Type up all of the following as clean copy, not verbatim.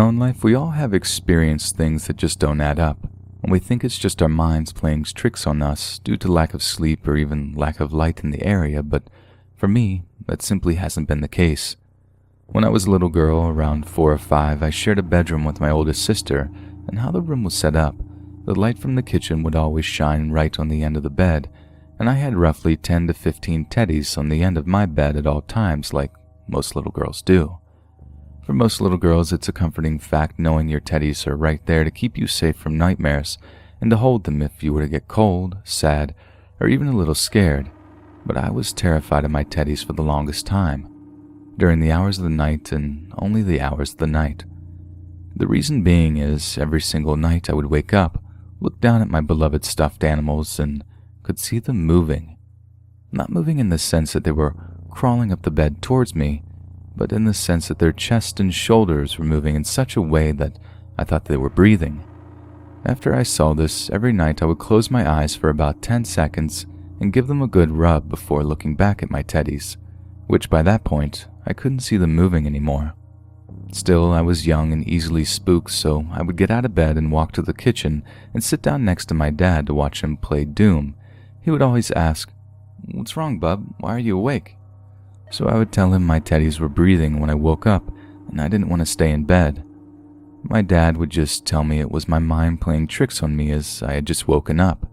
in life, we all have experienced things that just don't add up, and we think it's just our minds playing tricks on us due to lack of sleep or even lack of light in the area, but for me, that simply hasn't been the case. When I was a little girl, around 4 or 5, I shared a bedroom with my oldest sister, and how the room was set up, the light from the kitchen would always shine right on the end of the bed, and I had roughly 10 to 15 teddies on the end of my bed at all times, like most little girls do. For most little girls, it's a comforting fact knowing your teddies are right there to keep you safe from nightmares and to hold them if you were to get cold, sad, or even a little scared. But I was terrified of my teddies for the longest time, during the hours of the night and only the hours of the night. The reason being is every single night I would wake up, look down at my beloved stuffed animals, and could see them moving. Not moving in the sense that they were crawling up the bed towards me, but in the sense that their chest and shoulders were moving in such a way that I thought they were breathing. After I saw this, every night I would close my eyes for about 10 seconds and give them a good rub before looking back at my teddies, which by that point, I couldn't see them moving anymore. Still, I was young and easily spooked, so I would get out of bed and walk to the kitchen and sit down next to my dad to watch him play Doom. He would always ask, "What's wrong, bub? Why are you awake?" So I would tell him my teddies were breathing when I woke up, and I didn't want to stay in bed. My dad would just tell me it was my mind playing tricks on me as I had just woken up.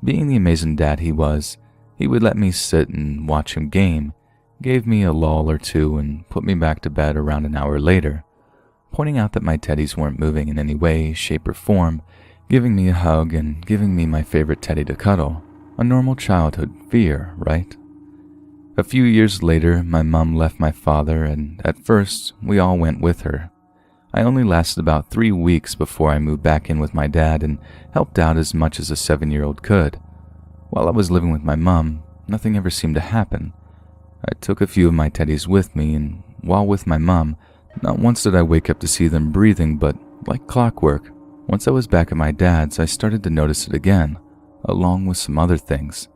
Being the amazing dad he was, he would let me sit and watch him game, gave me a lull or two, and put me back to bed around an hour later, pointing out that my teddies weren't moving in any way, shape, or form, giving me a hug and giving me my favorite teddy to cuddle. A normal childhood fear, right? A few years later, my mom left my father, and at first, we all went with her. I only lasted about 3 weeks before I moved back in with my dad and helped out as much as a 7-year-old could. While I was living with my mom, nothing ever seemed to happen. I took a few of my teddies with me, and while with my mom, not once did I wake up to see them breathing, but like clockwork, once I was back at my dad's, I started to notice it again, along with some other things.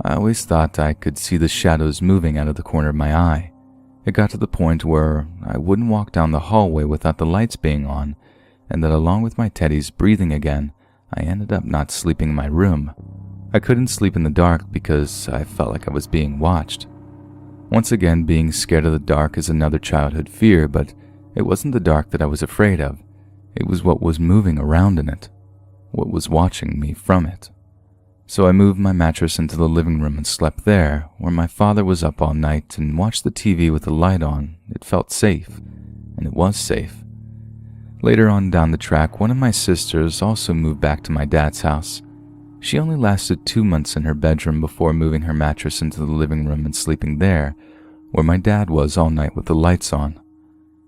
I always thought I could see the shadows moving out of the corner of my eye. It got to the point where I wouldn't walk down the hallway without the lights being on, and that along with my teddies breathing again, I ended up not sleeping in my room. I couldn't sleep in the dark because I felt like I was being watched. Once again, being scared of the dark is another childhood fear, but it wasn't the dark that I was afraid of. It was what was moving around in it, what was watching me from it. So I moved my mattress into the living room and slept there, where my father was up all night and watched the TV with the light on. It felt safe, and it was safe. Later on down the track, one of my sisters also moved back to my dad's house. She only lasted 2 months in her bedroom before moving her mattress into the living room and sleeping there, where my dad was all night with the lights on.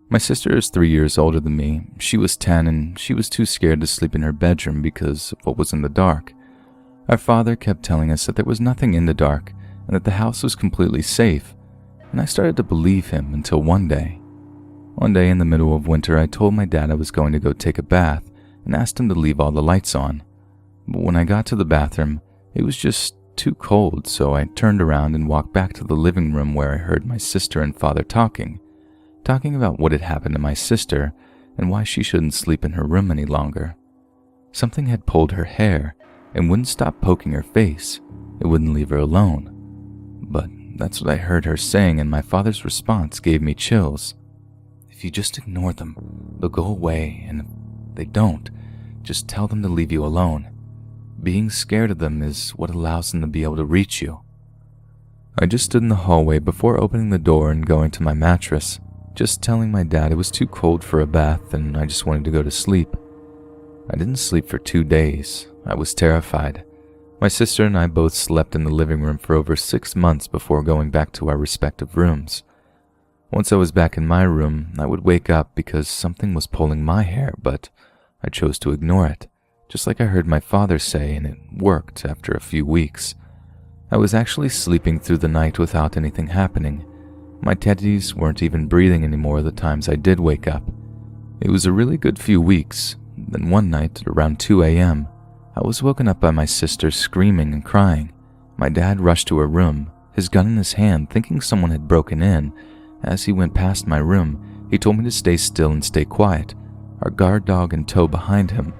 My sister is 3 years older than me. She was 10 and she was too scared to sleep in her bedroom because of what was in the dark. Our father kept telling us that there was nothing in the dark and that the house was completely safe, and I started to believe him until one day. One day in the middle of winter, I told my dad I was going to go take a bath and asked him to leave all the lights on. But when I got to the bathroom, it was just too cold, so I turned around and walked back to the living room where I heard my sister and father talking about what had happened to my sister and why she shouldn't sleep in her room any longer. Something had pulled her hair and wouldn't stop poking her face. It wouldn't leave her alone. But that's what I heard her saying, and my father's response gave me chills. If you just ignore them, they'll go away, and if they don't, just tell them to leave you alone. Being scared of them is what allows them to be able to reach you. I just stood in the hallway before opening the door and going to my mattress, just telling my dad it was too cold for a bath and I just wanted to go to sleep. I didn't sleep for 2 days. I was terrified. My sister and I both slept in the living room for over 6 months before going back to our respective rooms. Once I was back in my room, I would wake up because something was pulling my hair, but I chose to ignore it, just like I heard my father say, and it worked after a few weeks. I was actually sleeping through the night without anything happening. My teddies weren't even breathing anymore the times I did wake up. It was a really good few weeks. Then one night, at around 2 a.m., I was woken up by my sister screaming and crying. My dad rushed to her room, his gun in his hand, thinking someone had broken in. As he went past my room, he told me to stay still and stay quiet, our guard dog in tow behind him.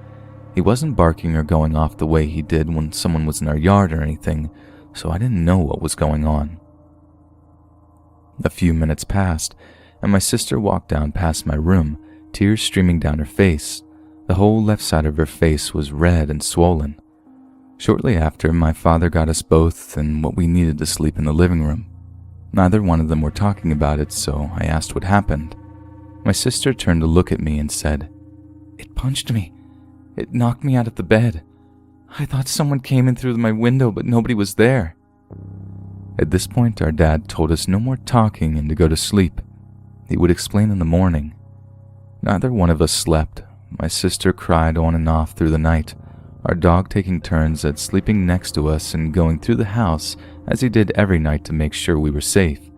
He wasn't barking or going off the way he did when someone was in our yard or anything, so I didn't know what was going on. A few minutes passed, and my sister walked down past my room, tears streaming down her face. The whole left side of her face was red and swollen. Shortly after, my father got us both and what we needed to sleep in the living room. Neither one of them were talking about it, so I asked what happened. My sister turned to look at me and said, "It punched me. It knocked me out of the bed. I thought someone came in through my window, but nobody was there." At this point, our dad told us no more talking and to go to sleep. He would explain in the morning. Neither one of us slept. My sister cried on and off through the night, our dog taking turns at sleeping next to us and going through the house as he did every night to make sure we were safe.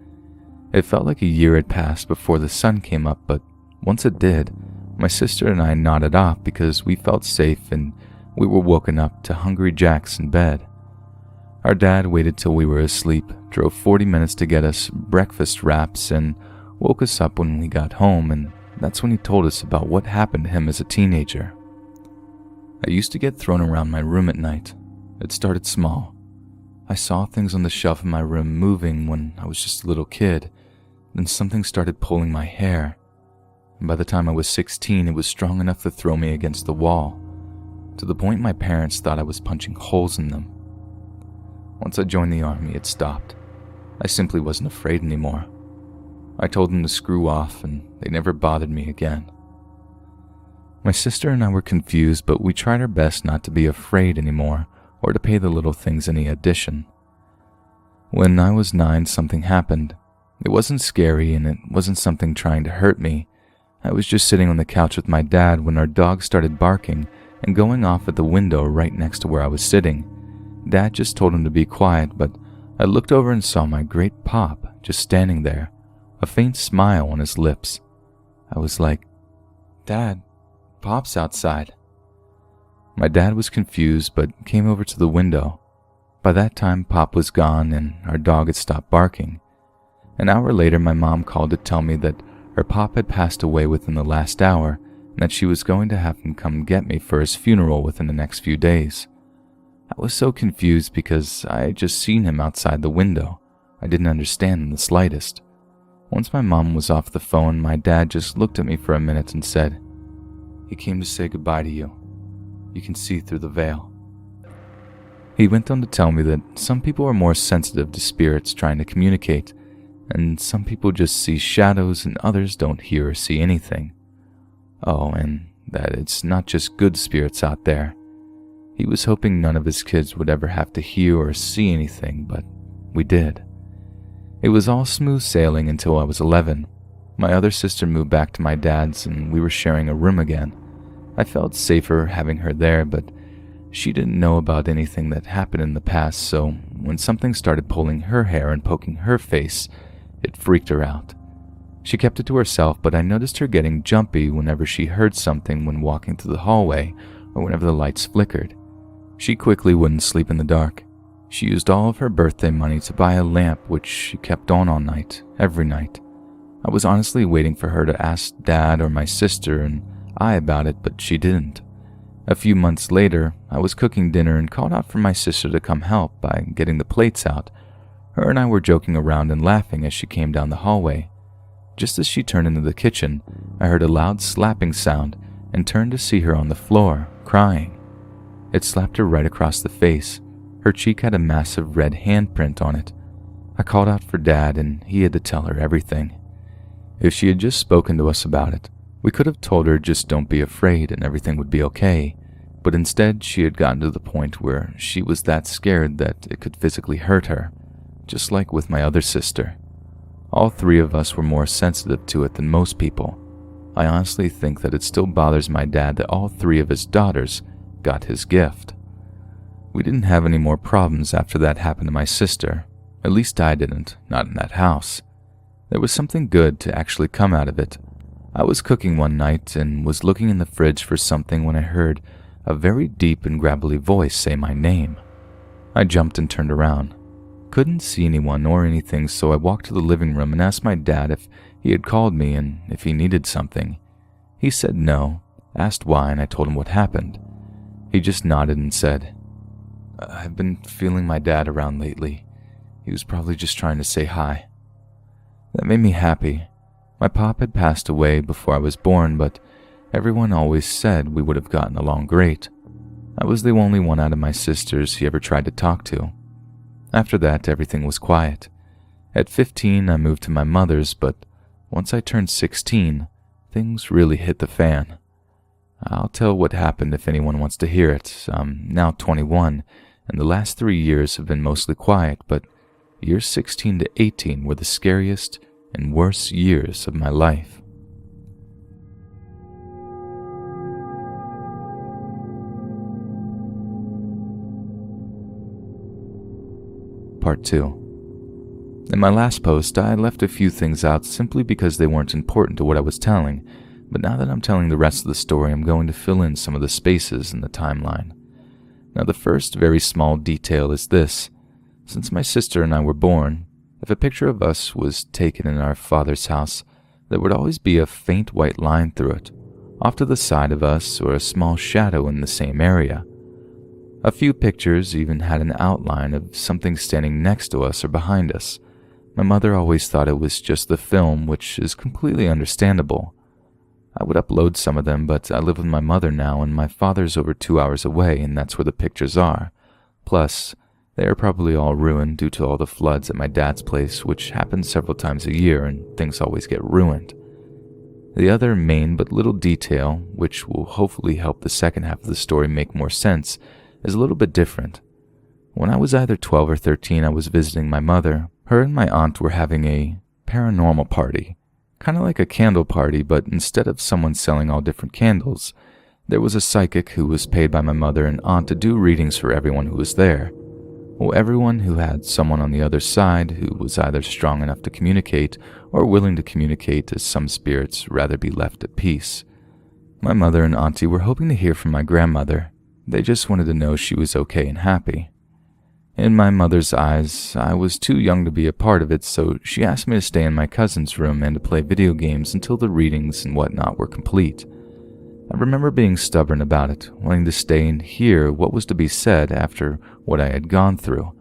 It felt like a year had passed before the sun came up, but once it did, my sister and I nodded off because we felt safe and we were woken up to hungry jacks in bed. Our dad waited till we were asleep, drove 40 minutes to get us breakfast wraps, and woke us up when we got home, and that's when he told us about what happened to him as a teenager. I used to get thrown around my room at night. It started small. I saw things on the shelf in my room moving when I was just a little kid. Then something started pulling my hair. And by the time I was 16, it was strong enough to throw me against the wall, to the point my parents thought I was punching holes in them. Once I joined the army, it stopped. I simply wasn't afraid anymore. I told them to screw off, and they never bothered me again. My sister and I were confused, but we tried our best not to be afraid anymore, or to pay the little things any attention. When I was 9, something happened. It wasn't scary, and it wasn't something trying to hurt me. I was just sitting on the couch with my dad when our dog started barking and going off at the window right next to where I was sitting. Dad just told him to be quiet, but I looked over and saw my great Pop just standing there, a faint smile on his lips. I was like, "Dad, Pop's outside." My dad was confused, but came over to the window. By that time, Pop was gone and our dog had stopped barking. An hour later, my mom called to tell me that her Pop had passed away within the last hour and that she was going to have him come get me for his funeral within the next few days. I was so confused because I had just seen him outside the window. I didn't understand in the slightest. Once my mom was off the phone, my dad just looked at me for a minute and said, "He came to say goodbye to you. You can see through the veil." He went on to tell me that some people are more sensitive to spirits trying to communicate, and some people just see shadows and others don't hear or see anything. Oh, and that it's not just good spirits out there. He was hoping none of his kids would ever have to hear or see anything, but we did. It was all smooth sailing until I was 11. My other sister moved back to my dad's and we were sharing a room again. I felt safer having her there, but she didn't know about anything that happened in the past, so when something started pulling her hair and poking her face, it freaked her out. She kept it to herself, but I noticed her getting jumpy whenever she heard something when walking through the hallway or whenever the lights flickered. She quickly wouldn't sleep in the dark. She used all of her birthday money to buy a lamp which she kept on all night, every night. I was honestly waiting for her to ask Dad or my sister and I about it, but she didn't. A few months later, I was cooking dinner and called out for my sister to come help by getting the plates out. Her and I were joking around and laughing as she came down the hallway. Just as she turned into the kitchen, I heard a loud slapping sound and turned to see her on the floor, crying. It slapped her right across the face. Her cheek had a massive red handprint on it. I called out for Dad and he had to tell her everything. If she had just spoken to us about it, we could have told her just don't be afraid and everything would be okay, but instead she had gotten to the point where she was that scared that it could physically hurt her, just like with my other sister. All three of us were more sensitive to it than most people. I honestly think that it still bothers my dad that all three of his daughters got his gift. We didn't have any more problems after that happened to my sister. At least I didn't, not in that house. There was something good to actually come out of it. I was cooking one night and was looking in the fridge for something when I heard a very deep and gravelly voice say my name. I jumped and turned around. Couldn't see anyone or anything, so I walked to the living room and asked my dad if he had called me and if he needed something. He said no, asked why, and I told him what happened. He just nodded and said, "I've been feeling my dad around lately. He was probably just trying to say hi." That made me happy. My pop had passed away before I was born, but everyone always said we would have gotten along great. I was the only one out of my sisters he ever tried to talk to. After that, everything was quiet. At 15, I moved to my mother's, but once I turned 16, things really hit the fan. I'll tell what happened if anyone wants to hear it. I'm now 21, and the last 3 years have been mostly quiet, but years 16 to 18 were the scariest and worst years of my life. Part 2. In my last post, I left a few things out simply because they weren't important to what I was telling, but now that I'm telling the rest of the story, I'm going to fill in some of the spaces in the timeline. Now, the first very small detail is this. Since my sister and I were born, if a picture of us was taken in our father's house, there would always be a faint white line through it, off to the side of us or a small shadow in the same area. A few pictures even had an outline of something standing next to us or behind us. My mother always thought it was just the film, which is completely understandable. I would upload some of them, but I live with my mother now, and my father's over 2 hours away, and that's where the pictures are. Plus, they are probably all ruined due to all the floods at my dad's place, which happens several times a year, and things always get ruined. The other main but little detail, which will hopefully help the second half of the story make more sense, is a little bit different. When I was either 12 or 13, I was visiting my mother. Her and my aunt were having a paranormal party. Kind of like a candle party, but instead of someone selling all different candles, there was a psychic who was paid by my mother and aunt to do readings for everyone who was there. Well, everyone who had someone on the other side who was either strong enough to communicate or willing to communicate, as some spirits rather be left at peace. My mother and auntie were hoping to hear from my grandmother. They just wanted to know she was okay and happy. In my mother's eyes, I was too young to be a part of it, so she asked me to stay in my cousin's room and to play video games until the readings and whatnot were complete. I remember being stubborn about it, wanting to stay and hear what was to be said after what I had gone through.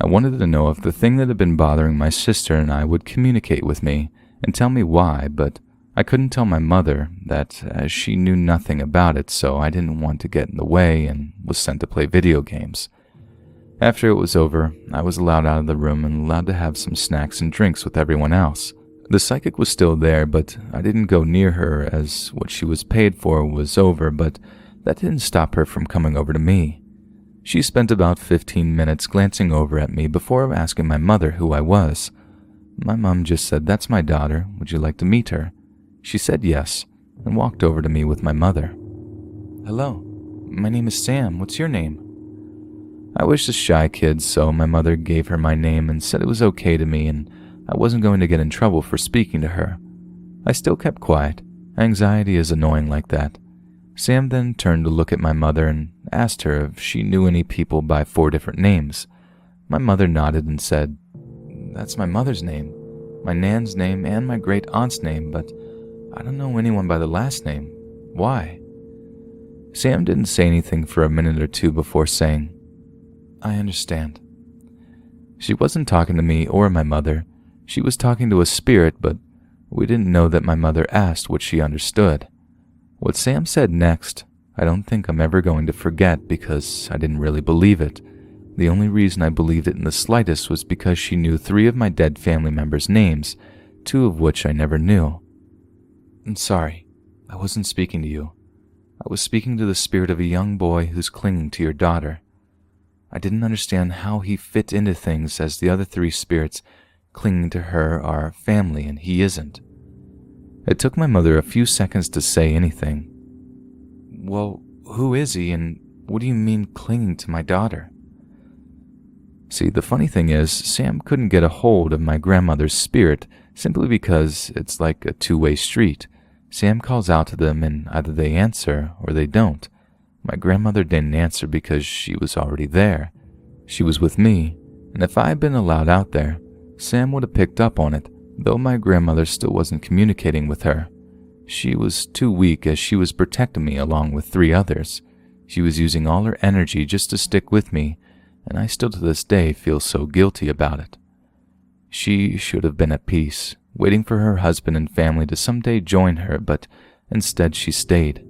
I wanted to know if the thing that had been bothering my sister and I would communicate with me and tell me why, but I couldn't tell my mother that, as she knew nothing about it, so I didn't want to get in the way and was sent to play video games. After it was over, I was allowed out of the room and allowed to have some snacks and drinks with everyone else. The psychic was still there, but I didn't go near her as what she was paid for was over, but that didn't stop her from coming over to me. She spent about 15 minutes glancing over at me before asking my mother who I was. My mom just said, "That's my daughter. Would you like to meet her?" She said yes, and walked over to me with my mother. "Hello, my name is Sam. What's your name?" I was a shy kid, so my mother gave her my name and said it was okay to me and I wasn't going to get in trouble for speaking to her. I still kept quiet. Anxiety is annoying like that. Sam then turned to look at my mother and asked her if she knew any people by 4 different names. My mother nodded and said, "That's my mother's name, my nan's name, and my great-aunt's name, but I don't know anyone by the last name. Why?" Sam didn't say anything for a minute or two before saying, "I understand." She wasn't talking to me or my mother. She was talking to a spirit, but we didn't know that my mother asked what she understood. What Sam said next, I don't think I'm ever going to forget because I didn't really believe it. The only reason I believed it in the slightest was because she knew 3 of my dead family members' names, 2 of which I never knew. "I'm sorry, I wasn't speaking to you. I was speaking to the spirit of a young boy who's clinging to your daughter. I didn't understand how he fit into things as the other 3 spirits clinging to her are family and he isn't." It took my mother a few seconds to say anything. "Well, who is he and what do you mean clinging to my daughter?" See, the funny thing is, Sam couldn't get a hold of my grandmother's spirit simply because it's like a 2-way street. Sam calls out to them and either they answer or they don't. My grandmother didn't answer because she was already there. She was with me, and if I had been allowed out there, Sam would have picked up on it, though my grandmother still wasn't communicating with her. she was too weak as she was protecting me along with 3 others. She was using all her energy just to stick with me, and I still to this day feel so guilty about it. She should have been at peace, waiting for her husband and family to someday join her, but instead she stayed.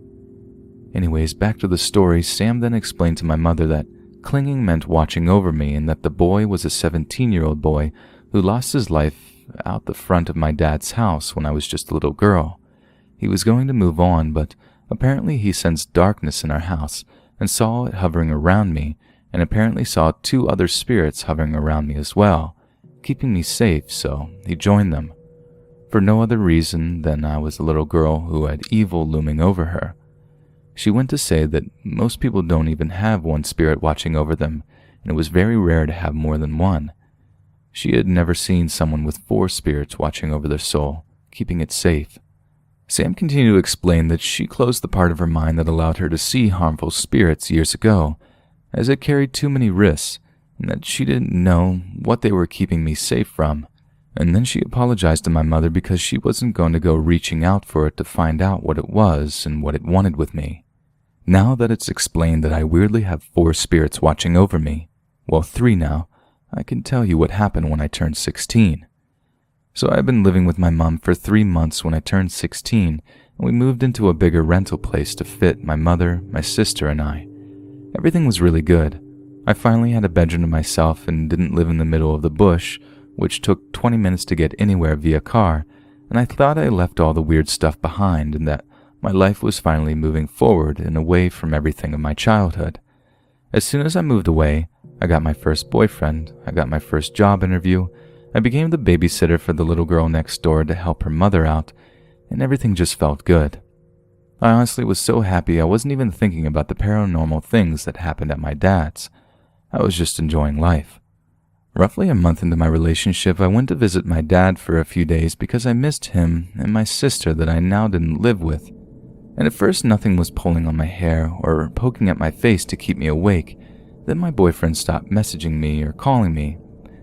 Anyways, back to the story. Sam then explained to my mother that clinging meant watching over me and that the boy was a 17-year-old boy who lost his life out the front of my dad's house when I was just a little girl. He was going to move on, but apparently he sensed darkness in our house and saw it hovering around me, and apparently saw 2 other spirits hovering around me as well, keeping me safe, so he joined them. For no other reason than I was a little girl who had evil looming over her. She went to say that most people don't even have one spirit watching over them, and it was very rare to have more than one. She had never seen someone with 4 spirits watching over their soul, keeping it safe. Sam continued to explain that she closed the part of her mind that allowed her to see harmful spirits years ago, as it carried too many risks, and that she didn't know what they were keeping me safe from. And then she apologized to my mother because she wasn't going to go reaching out for it to find out what it was and what it wanted with me. Now that it's explained that I weirdly have 4 spirits watching over me, well 3 now, I can tell you what happened when I turned 16. So I've been living with my mom for 3 months when I turned 16, and we moved into a bigger rental place to fit my mother, my sister, and I. Everything was really good. I finally had a bedroom to myself and didn't live in the middle of the bush, which took 20 minutes to get anywhere via car, and I thought I left all the weird stuff behind and that my life was finally moving forward and away from everything of my childhood. As soon as I moved away, I got my first boyfriend, I got my first job interview, I became the babysitter for the little girl next door to help her mother out, and everything just felt good. I honestly was so happy I wasn't even thinking about the paranormal things that happened at my dad's. I was just enjoying life. Roughly a month into my relationship, I went to visit my dad for a few days because I missed him and my sister that I now didn't live with. And at first nothing was pulling on my hair or poking at my face to keep me awake. Then my boyfriend stopped messaging me or calling me.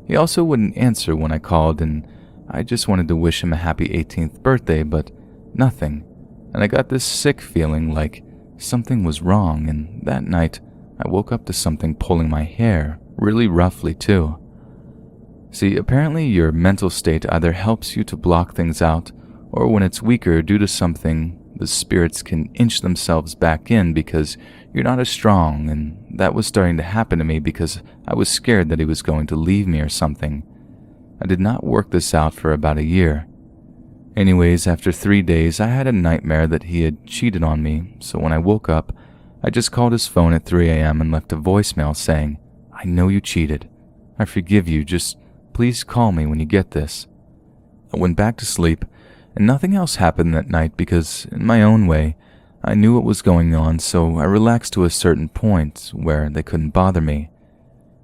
He also wouldn't answer when I called, and I just wanted to wish him a happy 18th birthday, but nothing. And I got this sick feeling like something was wrong, and that night I woke up to something pulling my hair, really roughly too. See, apparently your mental state either helps you to block things out, or when it's weaker due to something, the spirits can inch themselves back in because you're not as strong, and that was starting to happen to me because I was scared that he was going to leave me or something. I did not work this out for about a year. Anyways, after 3 days, I had a nightmare that he had cheated on me, so when I woke up, I just called his phone at 3 a.m. and left a voicemail saying, "I know you cheated. I forgive you, just please call me when you get this." I went back to sleep, and nothing else happened that night because, in my own way, I knew what was going on, so I relaxed to a certain point where they couldn't bother me.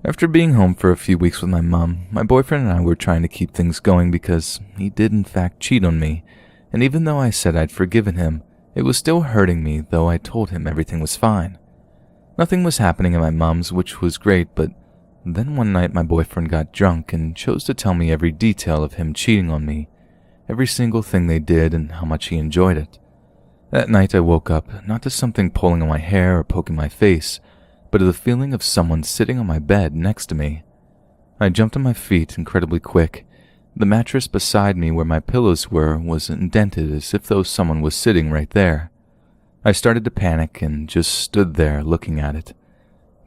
After being home for a few weeks with my mom, my boyfriend and I were trying to keep things going because he did in fact cheat on me, and even though I said I'd forgiven him, it was still hurting me though I told him everything was fine. Nothing was happening at my mom's, which was great, but then one night my boyfriend got drunk and chose to tell me every detail of him cheating on me, every single thing they did and how much he enjoyed it. That night I woke up, not to something pulling on my hair or poking my face, but to the feeling of someone sitting on my bed next to me. I jumped on my feet incredibly quick. The mattress beside me where my pillows were was indented as if though someone was sitting right there. I started to panic and just stood there looking at it.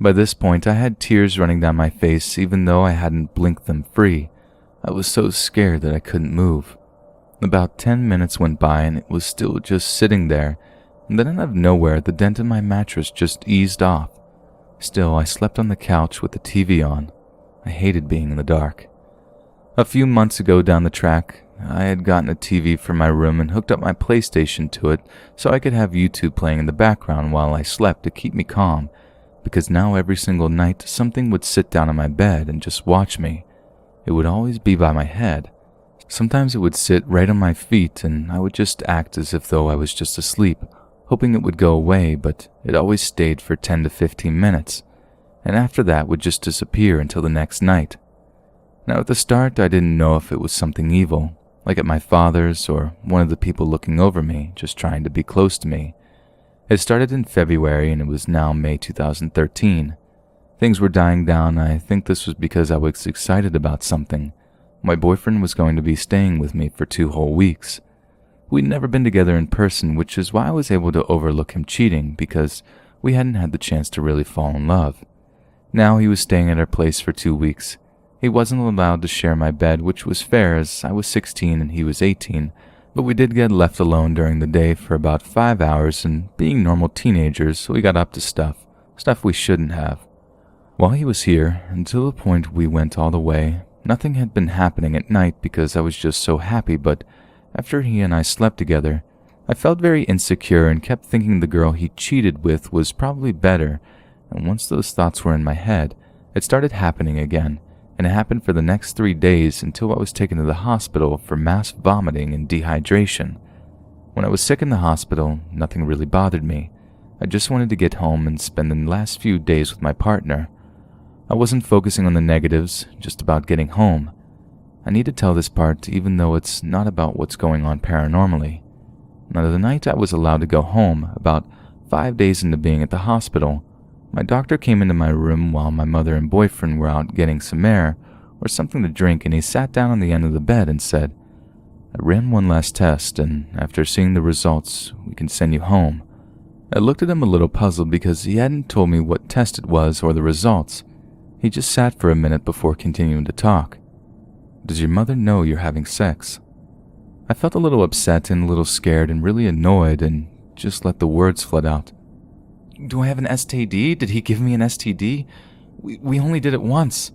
By this point I had tears running down my face even though I hadn't blinked them free. I was so scared that I couldn't move. About 10 minutes went by and it was still just sitting there, and then out of nowhere the dent in my mattress just eased off. Still, I slept on the couch with the TV on. I hated being in the dark. A few months ago down the track, I had gotten a TV for my room and hooked up my PlayStation to it so I could have YouTube playing in the background while I slept to keep me calm, because now every single night something would sit down on my bed and just watch me. It would always be by my head. Sometimes it would sit right on my feet and I would just act as if though I was just asleep, hoping it would go away, but it always stayed for 10 to 15 minutes, and after that would just disappear until the next night. Now at the start I didn't know if it was something evil. like at my father's or one of the people looking over me, just trying to be close to me. It started in February and it was now May 2013. Things were dying down. I think this was because I was excited about something. My boyfriend was going to be staying with me for 2 whole weeks. We'd never been together in person, which is why I was able to overlook him cheating, because we hadn't had the chance to really fall in love. Now he was staying at our place for 2 weeks. He wasn't allowed to share my bed, which was fair as I was 16 and he was 18, but we did get left alone during the day for about 5 hours, and being normal teenagers, we got up to stuff we shouldn't have. While he was here, until the point we went all the way, nothing had been happening at night because I was just so happy, but after he and I slept together, I felt very insecure and kept thinking the girl he cheated with was probably better, and once those thoughts were in my head, it started happening again, and it happened for the next 3 days until I was taken to the hospital for mass vomiting and dehydration. When I was sick in the hospital, nothing really bothered me. I just wanted to get home and spend the last few days with my partner. I wasn't focusing on the negatives, just about getting home. I need to tell this part even though it's not about what's going on paranormally. Now, the night I was allowed to go home, about 5 days into being at the hospital, my doctor came into my room while my mother and boyfriend were out getting some air or something to drink, and he sat down on the end of the bed and said, "I ran one last test, and after seeing the results, we can send you home." I looked at him a little puzzled because he hadn't told me what test it was or the results. He just sat for a minute before continuing to talk. "Does your mother know you're having sex?" I felt a little upset and a little scared and really annoyed and just let the words flood out. "Do I have an STD? Did he give me an STD? We only did it once."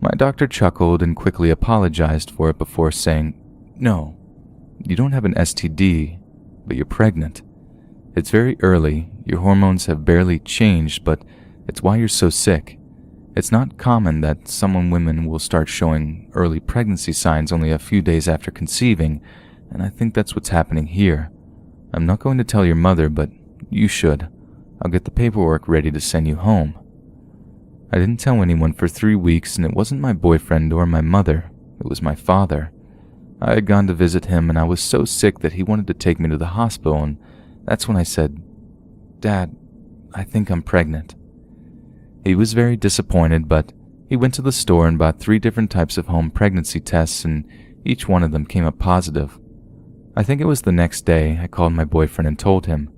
My doctor chuckled and quickly apologized for it before saying, "No, you don't have an STD, but you're pregnant. It's very early, your hormones have barely changed, but it's why you're so sick. It's not common that women will start showing early pregnancy signs only a few days after conceiving, and I think that's what's happening here. I'm not going to tell your mother, but you should. I'll get the paperwork ready to send you home." I didn't tell anyone for 3 weeks, and it wasn't my boyfriend or my mother. It was my father. I had gone to visit him, and I was so sick that he wanted to take me to the hospital, and that's when I said, "Dad, I think I'm pregnant." He was very disappointed, but he went to the store and bought 3 different types of home pregnancy tests, and each one of them came up positive. I think it was the next day I called my boyfriend and told him.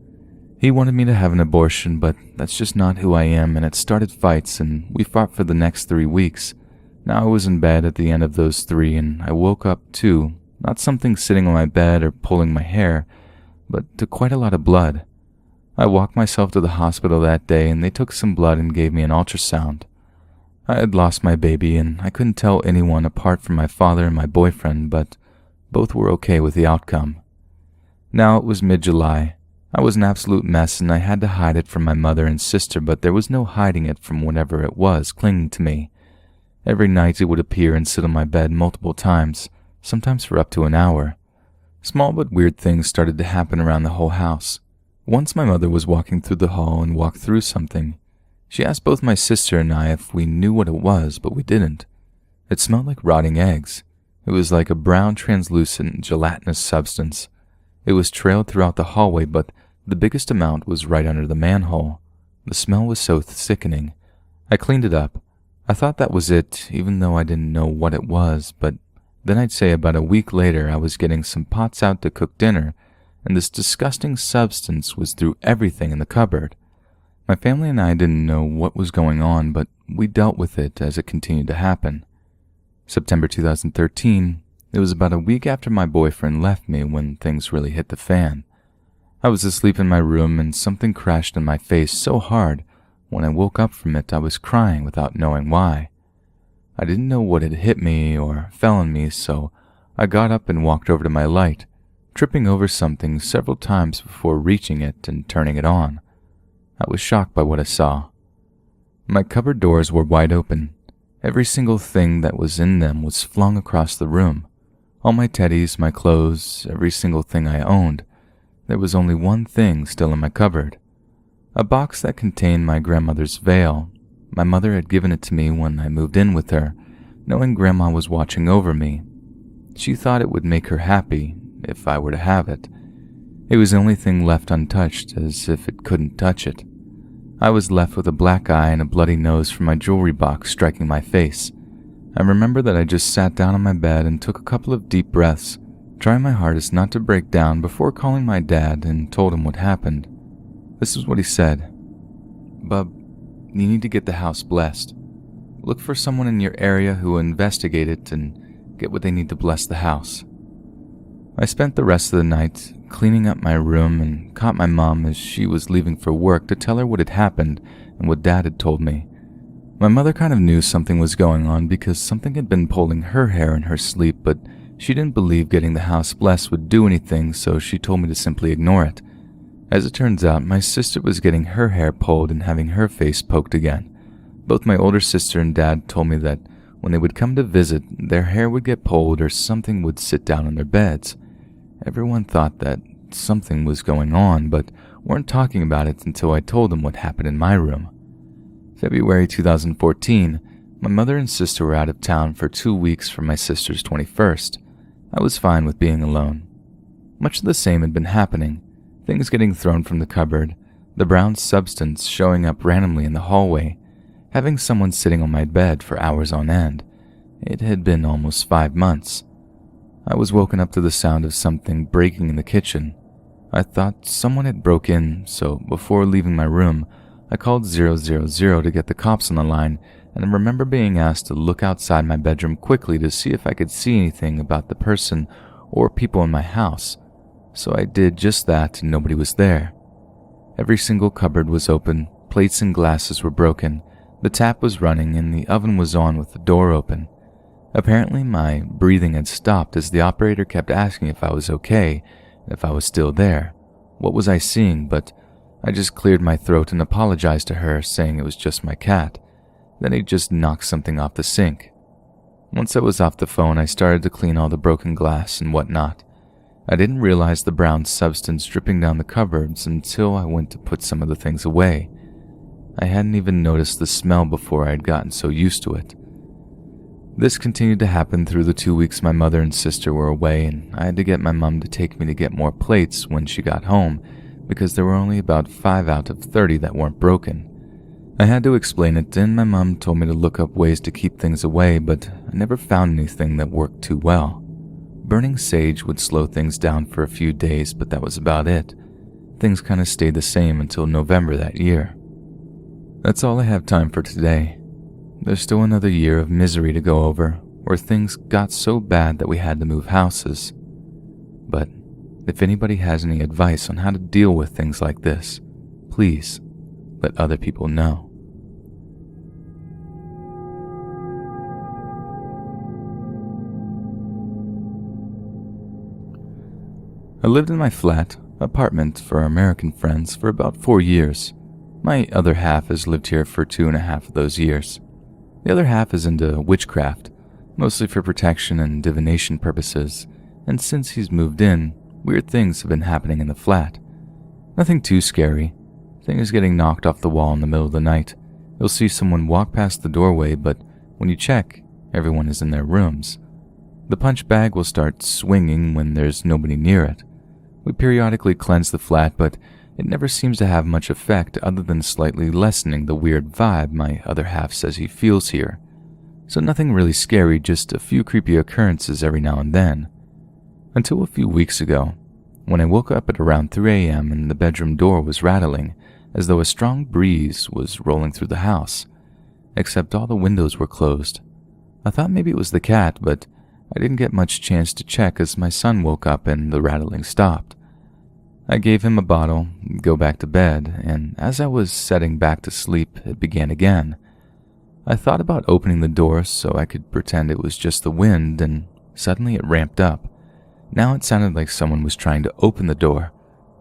He wanted me to have an abortion, but that's just not who I am, and it started fights, and we fought for the next 3 weeks. Now I was in bed at the end of those 3, and I woke up too, not something sitting on my bed or pulling my hair, but to quite a lot of blood. I walked myself to the hospital that day, and they took some blood and gave me an ultrasound. I had lost my baby, and I couldn't tell anyone apart from my father and my boyfriend, but both were okay with the outcome. Now it was mid-July. I was an absolute mess, and I had to hide it from my mother and sister, but there was no hiding it from whatever it was clinging to me. Every night it would appear and sit on my bed multiple times, sometimes for up to an hour. Small but weird things started to happen around the whole house. Once my mother was walking through the hall and walked through something. She asked both my sister and I if we knew what it was, but we didn't. It smelled like rotting eggs. It was like a brown, translucent, gelatinous substance. It was trailed throughout the hallway, but the biggest amount was right under the manhole. The smell was so sickening. I cleaned it up. I thought that was it, even though I didn't know what it was, but then I'd say about a week later I was getting some pots out to cook dinner, and this disgusting substance was through everything in the cupboard. My family and I didn't know what was going on, but we dealt with it as it continued to happen. September 2013, it was about a week after my boyfriend left me when things really hit the fan. I was asleep in my room and something crashed in my face so hard, when I woke up from it I was crying without knowing why. I didn't know what had hit me or fell on me, so I got up and walked over to my light, tripping over something several times before reaching it and turning it on. I was shocked by what I saw. My cupboard doors were wide open. Every single thing that was in them was flung across the room. All my teddies, my clothes, every single thing I owned. There was only one thing still in my cupboard. A box that contained my grandmother's veil. My mother had given it to me when I moved in with her, knowing Grandma was watching over me. She thought it would make her happy if I were to have it. It was the only thing left untouched, as if it couldn't touch it. I was left with a black eye and a bloody nose from my jewelry box striking my face. I remember that I just sat down on my bed and took a couple of deep breaths, trying my hardest not to break down before calling my dad and told him what happened. This is what he said. "Bub, you need to get the house blessed. Look for someone in your area who will investigate it and get what they need to bless the house." I spent the rest of the night cleaning up my room and caught my mom as she was leaving for work to tell her what had happened and what Dad had told me. My mother kind of knew something was going on because something had been pulling her hair in her sleep, but she didn't believe getting the house blessed would do anything, so she told me to simply ignore it. As it turns out, my sister was getting her hair pulled and having her face poked again. Both my older sister and Dad told me that when they would come to visit, their hair would get pulled or something would sit down on their beds. Everyone thought that something was going on, but weren't talking about it until I told them what happened in my room. February 2014, my mother and sister were out of town for 2 weeks for my sister's 21st. I was fine with being alone. Much of the same had been happening. Things getting thrown from the cupboard, the brown substance showing up randomly in the hallway, having someone sitting on my bed for hours on end. It had been almost 5 months. I was woken up to the sound of something breaking in the kitchen. I thought someone had broke in, so before leaving my room, I called 000 to get the cops on the line, and I remember being asked to look outside my bedroom quickly to see if I could see anything about the person or people in my house. So I did just that, and nobody was there. Every single cupboard was open, plates and glasses were broken, the tap was running, and the oven was on with the door open. Apparently my breathing had stopped as the operator kept asking if I was okay, if I was still there. What was I seeing? But I just cleared my throat and apologized to her, saying it was just my cat. Then he just knocked something off the sink. Once I was off the phone, I started to clean all the broken glass and whatnot. I didn't realize the brown substance dripping down the cupboards until I went to put some of the things away. I hadn't even noticed the smell before I had gotten so used to it. This continued to happen through the 2 weeks my mother and sister were away, and I had to get my mom to take me to get more plates when she got home, because there were only about 5 out of 30 that weren't broken. I had to explain it, and my mom told me to look up ways to keep things away, but I never found anything that worked too well. Burning sage would slow things down for a few days, but that was about it. Things kind of stayed the same until November that year. That's all I have time for today. There's still another year of misery to go over, where things got so bad that we had to move houses. But if anybody has any advice on how to deal with things like this, please let other people know. I lived in my flat, apartment for our American friends for about 4 years. My other half has lived here for 2.5 of those years. The other half is into witchcraft, mostly for protection and divination purposes, and since he's moved in, weird things have been happening in the flat. Nothing too scary. Things getting knocked off the wall in the middle of the night. You'll see someone walk past the doorway, but when you check, everyone is in their rooms. The punch bag will start swinging when there's nobody near it. We periodically cleanse the flat, but it never seems to have much effect other than slightly lessening the weird vibe my other half says he feels here. So nothing really scary, just a few creepy occurrences every now and then. Until a few weeks ago, when I woke up at around 3 a.m. and the bedroom door was rattling, as though a strong breeze was rolling through the house, except all the windows were closed. I thought maybe it was the cat, but I didn't get much chance to check as my son woke up and the rattling stopped. I gave him a bottle, go back to bed, and as I was setting back to sleep, it began again. I thought about opening the door so I could pretend it was just the wind, and suddenly it ramped up. Now it sounded like someone was trying to open the door,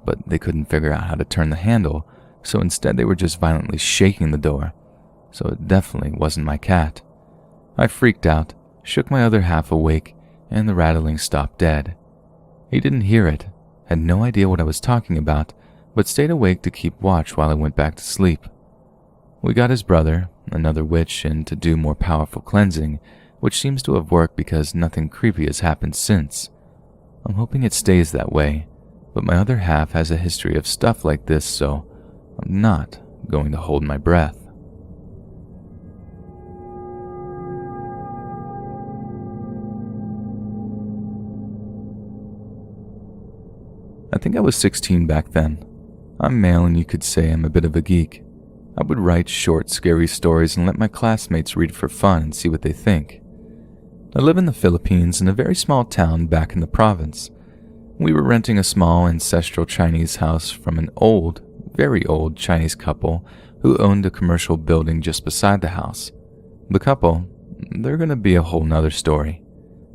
but they couldn't figure out how to turn the handle, so instead they were just violently shaking the door. So it definitely wasn't my cat. I freaked out, shook my other half awake, and the rattling stopped dead. He didn't hear it, had no idea what I was talking about, but stayed awake to keep watch while I went back to sleep. We got his brother, another witch, in to do more powerful cleansing, which seems to have worked because nothing creepy has happened since. I'm hoping it stays that way, but my other half has a history of stuff like this, so I'm not going to hold my breath. I think I was 16 back then. I'm male and you could say I'm a bit of a geek. I would write short, scary stories and let my classmates read for fun and see what they think. I live in the Philippines in a very small town back in the province. We were renting a small ancestral Chinese house from an old, very old Chinese couple who owned a commercial building just beside the house. The couple, they're gonna be a whole nother story.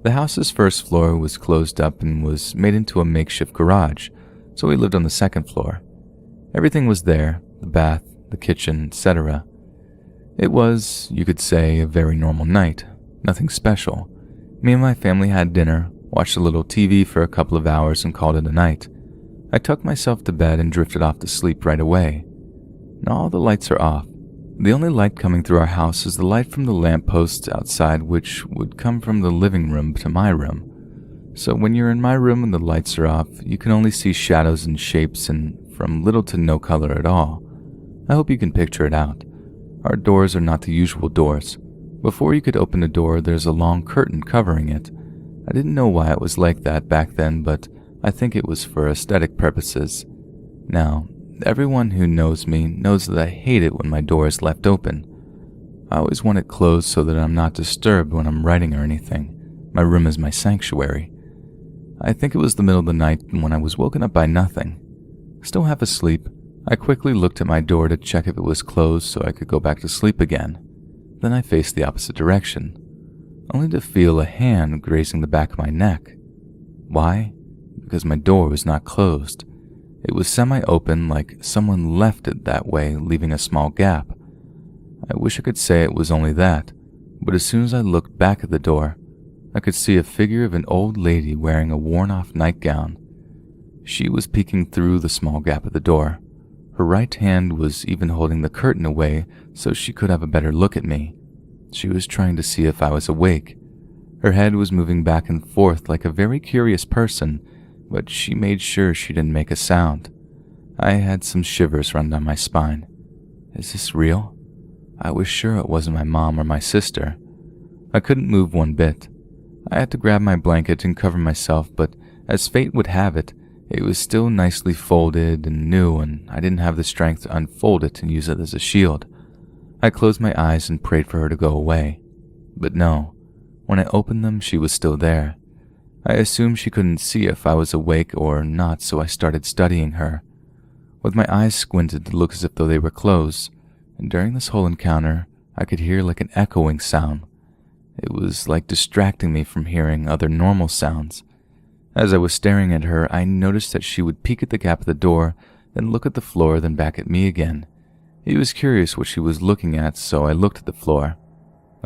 The house's first floor was closed up and was made into a makeshift garage, so we lived on the second floor. Everything was there, the bath, the kitchen, etc. It was, you could say, a very normal night, nothing special. Me and my family had dinner, watched a little TV for a couple of hours and called it a night. I tucked myself to bed and drifted off to sleep right away. Now all the lights are off. The only light coming through our house is the light from the lampposts outside, which would come from the living room to my room. So when you're in my room and the lights are off, you can only see shadows and shapes and from little to no color at all. I hope you can picture it out. Our doors are not the usual doors. Before you could open a door, there's a long curtain covering it. I didn't know why it was like that back then, but I think it was for aesthetic purposes. Now, everyone who knows me knows that I hate it when my door is left open. I always want it closed so that I'm not disturbed when I'm writing or anything. My room is my sanctuary. I think it was the middle of the night when I was woken up by nothing. Still half asleep, I quickly looked at my door to check if it was closed so I could go back to sleep again. Then I faced the opposite direction, only to feel a hand grazing the back of my neck. Why? Because my door was not closed. It was semi-open, like someone left it that way, leaving a small gap. I wish I could say it was only that, but as soon as I looked back at the door, I could see a figure of an old lady wearing a worn-off nightgown. She was peeking through the small gap of the door. Her right hand was even holding the curtain away so she could have a better look at me. She was trying to see if I was awake. Her head was moving back and forth like a very curious person, but she made sure she didn't make a sound. I had some shivers run down my spine. Is this real? I was sure it wasn't my mom or my sister. I couldn't move one bit. I had to grab my blanket and cover myself, but as fate would have it, it was still nicely folded and new, and I didn't have the strength to unfold it and use it as a shield. I closed my eyes and prayed for her to go away. But no, when I opened them, she was still there. I assumed she couldn't see if I was awake or not, so I started studying her. With my eyes squinted to look as if though they were closed, and during this whole encounter, I could hear like an echoing sound. It was like distracting me from hearing other normal sounds. As I was staring at her, I noticed that she would peek at the gap of the door, then look at the floor, then back at me again. It was curious what she was looking at, so I looked at the floor.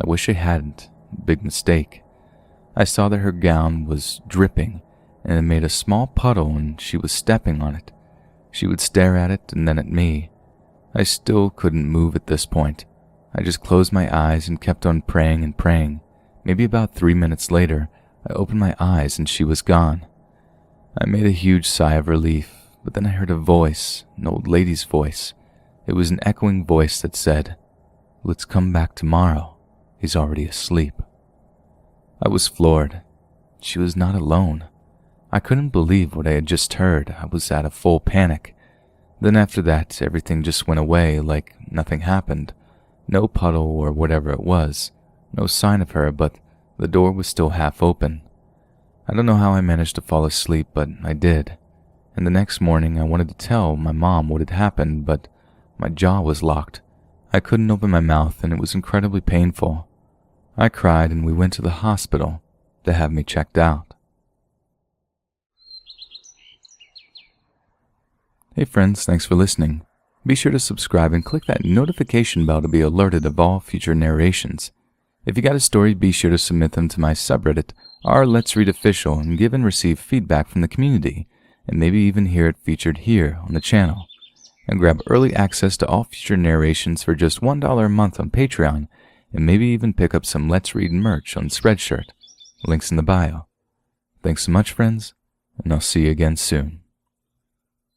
I wish I hadn't. Big mistake. I saw that her gown was dripping, and it made a small puddle and she was stepping on it. She would stare at it and then at me. I still couldn't move at this point. I just closed my eyes and kept on praying and praying. Maybe about 3 minutes later, I opened my eyes and she was gone. I made a huge sigh of relief, but then I heard a voice, an old lady's voice. It was an echoing voice that said, "Let's come back tomorrow. He's already asleep." I was floored. She was not alone. I couldn't believe what I had just heard. I was at a full panic. Then after that, everything just went away like nothing happened. No puddle or whatever it was. No sign of her, but the door was still half open. I don't know how I managed to fall asleep, but I did. And the next morning I wanted to tell my mom what had happened, but my jaw was locked. I couldn't open my mouth and it was incredibly painful. I cried and we went to the hospital to have me checked out. Hey friends, thanks for listening. Be sure to subscribe and click that notification bell to be alerted of all future narrations. If you got a story, be sure to submit them to my subreddit, r Let's Read Official, and give and receive feedback from the community, and maybe even hear it featured here on the channel. And grab early access to all future narrations for just $1 a month on Patreon, and maybe even pick up some Let's Read merch on Spreadshirt. Links in the bio. Thanks so much, friends, and I'll see you again soon.